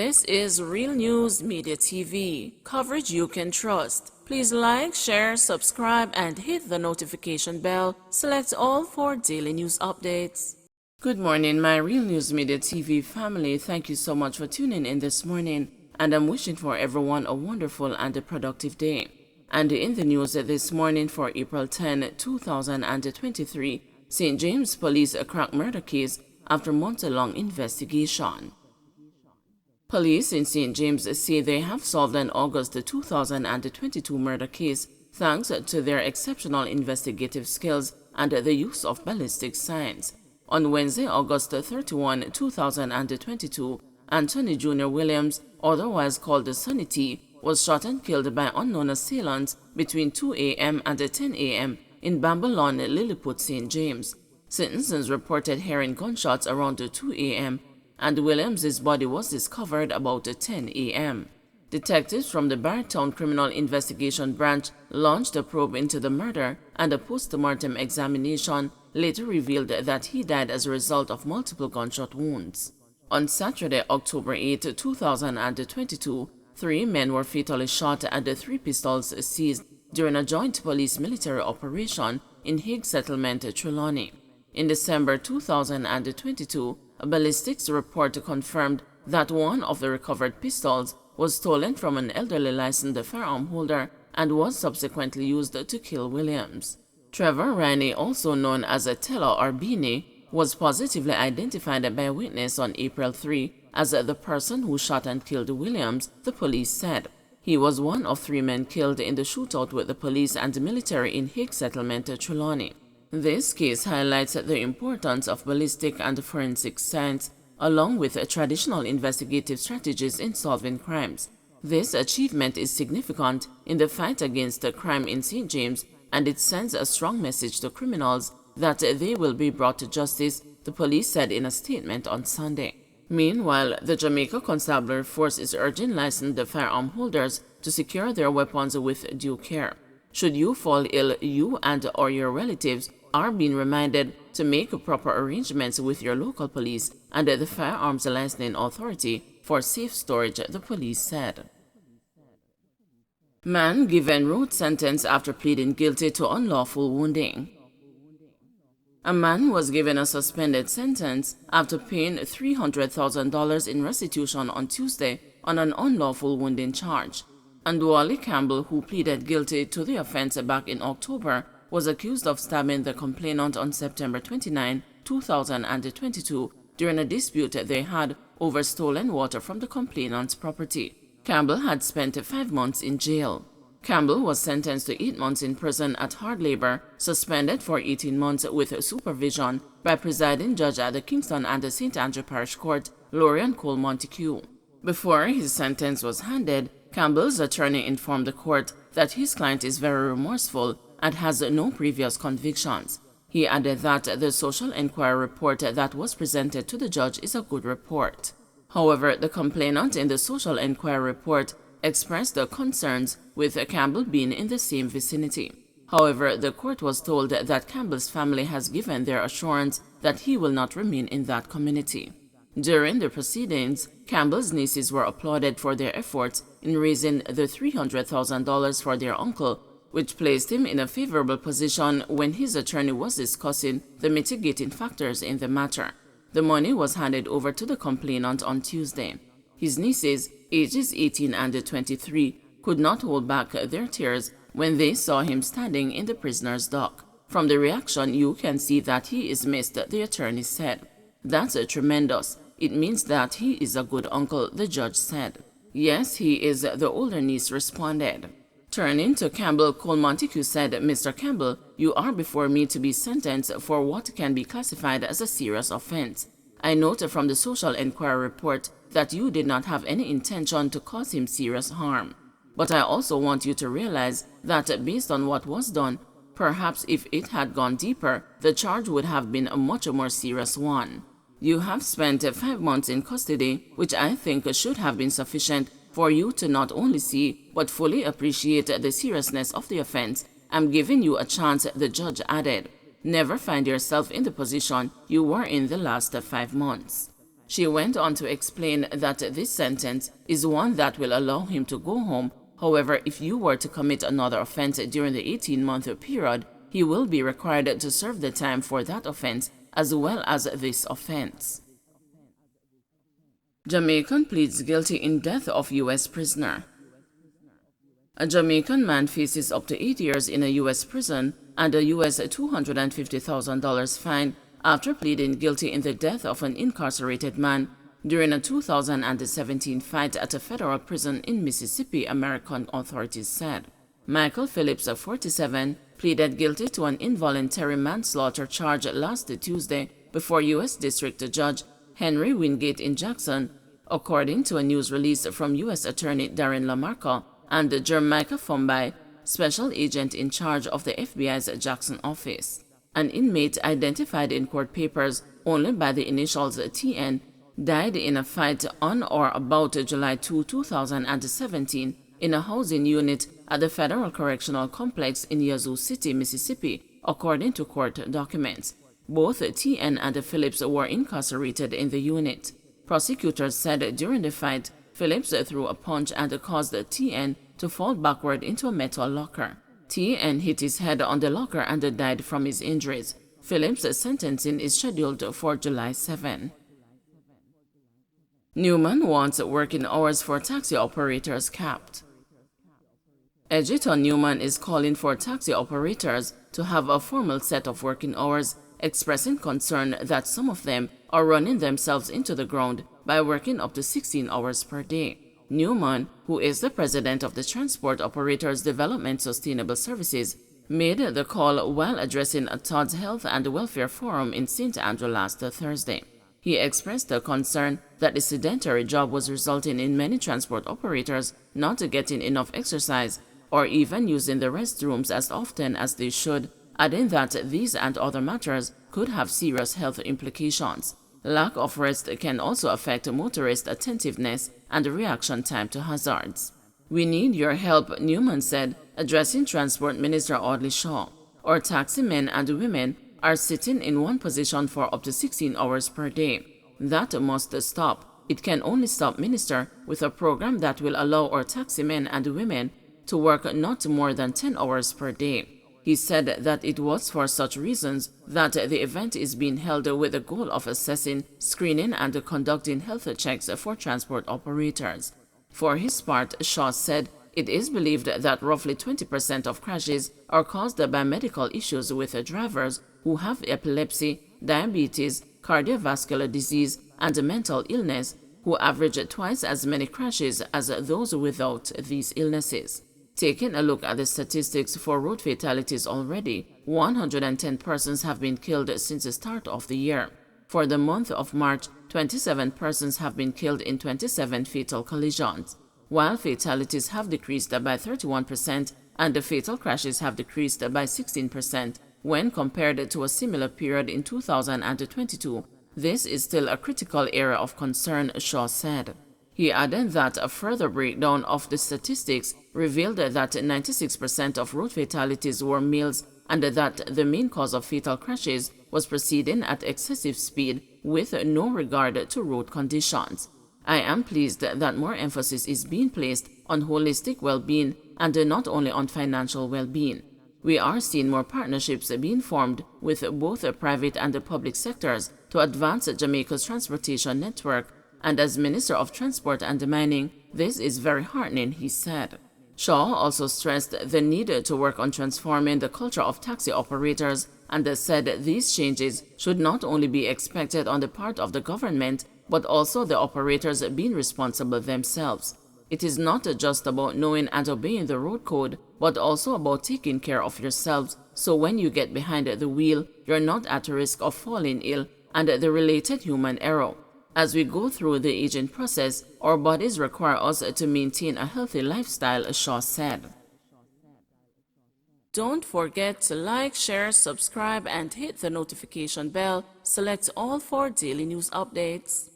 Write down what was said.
This is Real News Media TV, coverage you can trust. Please like, share, subscribe, and hit the notification bell. Select all for daily news updates. Good morning, my Real News Media TV family. Thank you so much for tuning in this morning, and I'm wishing for everyone a wonderful and a productive day. And in the news this morning for April 10, 2023, St. James Police crack murder case after month-long investigation. Police in St. James say they have solved an August 2022 murder case thanks to their exceptional investigative skills and the use of ballistic science. On Wednesday, August 31, 2022, Anthony Jr. Williams, otherwise called Sonny T, was shot and killed by unknown assailants between 2 a.m. and 10 a.m. in Bambalon, Lilliput, St. James. Citizens reported hearing gunshots around 2 a.m. and Williams's body was discovered about 10 a.m. Detectives from the Barretown Criminal Investigation Branch launched a probe into the murder, and a post-mortem examination later revealed that he died as a result of multiple gunshot wounds. On Saturday, October 8, 2022, 3 men were fatally shot and 3 pistols seized during a joint police-military operation in Hague Settlement, Trelawney. In December 2022, a ballistics report confirmed that one of the recovered pistols was stolen from an elderly licensed firearm holder and was subsequently used to kill Williams. Trevor Riney, also known as Teller or Beanie, was positively identified by a witness on April 3 as the person who shot and killed Williams, the police said. He was one of 3 men killed in the shootout with the police and military in Hague Settlement, Trelawney. This case highlights the importance of ballistic and forensic science, along with traditional investigative strategies in solving crimes. This achievement is significant in the fight against crime in St. James, and it sends a strong message to criminals that they will be brought to justice, the police said in a statement on Sunday. Meanwhile, the Jamaica Constabulary Force is urging licensed firearm holders to secure their weapons with due care. Should you fall ill, you and or your relatives are being reminded to make proper arrangements with your local police and the Firearms Licensing Authority for safe storage, the police said. Man given road sentence after pleading guilty to unlawful wounding. A man was given a suspended sentence after paying $300,000 in restitution on Tuesday on an unlawful wounding charge. Andwali Campbell, who pleaded guilty to the offense back in October, was accused of stabbing the complainant on September 29, 2022, during a dispute they had over stolen water from the complainant's property. Campbell had spent 5 months in jail. Campbell was sentenced to 8 months in prison at hard labor, suspended for 18 months with supervision by presiding judge at the Kingston and St. Andrew Parish Court, Lorian Cole Montague. Before his sentence was handed, Campbell's attorney informed the court that his client is very remorseful and has no previous convictions. He added that the social inquiry report that was presented to the judge is a good report. However, the complainant in the social inquiry report expressed concerns with Campbell being in the same vicinity. However, the court was told that Campbell's family has given their assurance that he will not remain in that community. During the proceedings, Campbell's nieces were applauded for their efforts in raising the $300,000 for their uncle, which placed him in a favorable position when his attorney was discussing the mitigating factors in the matter. The money was handed over to the complainant on Tuesday. His nieces, ages 18 and 23, could not hold back their tears when they saw him standing in the prisoner's dock. From the reaction, you can see that he is missed, the attorney said. That's tremendous. It means that he is a good uncle, the judge said. Yes, he is, the older niece responded. Turning to Campbell, Cole Montague said, Mr. Campbell, you are before me to be sentenced for what can be classified as a serious offense. I note from the social inquiry report that you did not have any intention to cause him serious harm. But I also want you to realize that based on what was done, perhaps if it had gone deeper, the charge would have been a much more serious one. You have spent 5 months in custody, which I think should have been sufficient for you to not only see but fully appreciate the seriousness of the offense. I'm giving you a chance, the judge added. Never find yourself in the position you were in the last 5 months. She went on to explain that this sentence is one that will allow him to go home. However, if you were to commit another offense during the 18-month period, he will be required to serve the time for that offense as well as this offense. Jamaican pleads guilty in death of U.S. prisoner. A Jamaican man faces up to 8 years in a U.S. prison and a U.S. $250,000 fine after pleading guilty in the death of an incarcerated man during a 2017 fight at a federal prison in Mississippi, American authorities said. Michael Phillips, 47, pleaded guilty to an involuntary manslaughter charge last Tuesday before U.S. District Judge Henry Wingate in Jackson, according to a news release from U.S. Attorney Darren LaMarca and Jamaica Fumbai, special agent in charge of the FBI's Jackson office. An inmate identified in court papers only by the initials TN died in a fight on or about July 2, 2017 in a housing unit at the Federal Correctional Complex in Yazoo City, Mississippi, according to court documents. Both TN and Phillips were incarcerated in the unit. Prosecutors said during the fight, Phillips threw a punch and caused TN to fall backward into a metal locker. TN hit his head on the locker and died from his injuries. Phillips' sentencing is scheduled for July 7. Newman wants working hours for taxi operators capped. Edgerton Newman is calling for taxi operators to have a formal set of working hours, expressing concern that some of them are running themselves into the ground by working up to 16 hours per day. Newman, who is the president of the Transport Operators Development Sustainable Services, made the call while addressing a Todd's Health and Welfare Forum in St. Andrew last Thursday. He expressed a concern that the sedentary job was resulting in many transport operators not getting enough exercise or even using the restrooms as often as they should, adding that these and other matters could have serious health implications. Lack of rest can also affect motorist attentiveness and reaction time to hazards. "We need your help," Newman said, addressing Transport Minister Audley Shaw. "Our taxi men and women are sitting in one position for up to 16 hours per day. That must stop. It can only stop, Minister, with a program that will allow our taxi men and women to work not more than 10 hours per day." He said that it was for such reasons that the event is being held with the goal of assessing, screening, and conducting health checks for transport operators. For his part, Shaw said it is believed that roughly 20% of crashes are caused by medical issues with drivers who have epilepsy, diabetes, cardiovascular disease, and mental illness, who average twice as many crashes as those without these illnesses. Taking a look at the statistics for road fatalities already, 110 persons have been killed since the start of the year. For the month of March, 27 persons have been killed in 27 fatal collisions. While fatalities have decreased by 31% and the fatal crashes have decreased by 16% when compared to a similar period in 2022, this is still a critical area of concern, Shaw said. He added that a further breakdown of the statistics revealed that 96% of road fatalities were males and that the main cause of fatal crashes was proceeding at excessive speed with no regard to road conditions. "I am pleased that more emphasis is being placed on holistic well-being and not only on financial well-being. We are seeing more partnerships being formed with both the private and the public sectors to advance Jamaica's transportation network, and as Minister of Transport and Mining, this is very heartening," he said. Shaw also stressed the need to work on transforming the culture of taxi operators and said these changes should not only be expected on the part of the government, but also the operators being responsible themselves. "It is not just about knowing and obeying the road code, but also about taking care of yourselves, so when you get behind the wheel, you're not at risk of falling ill and the related human error. As we go through the aging process, our bodies require us to maintain a healthy lifestyle," Shaw said. Don't forget to like, share, subscribe, and hit the notification bell. Select all for daily news updates.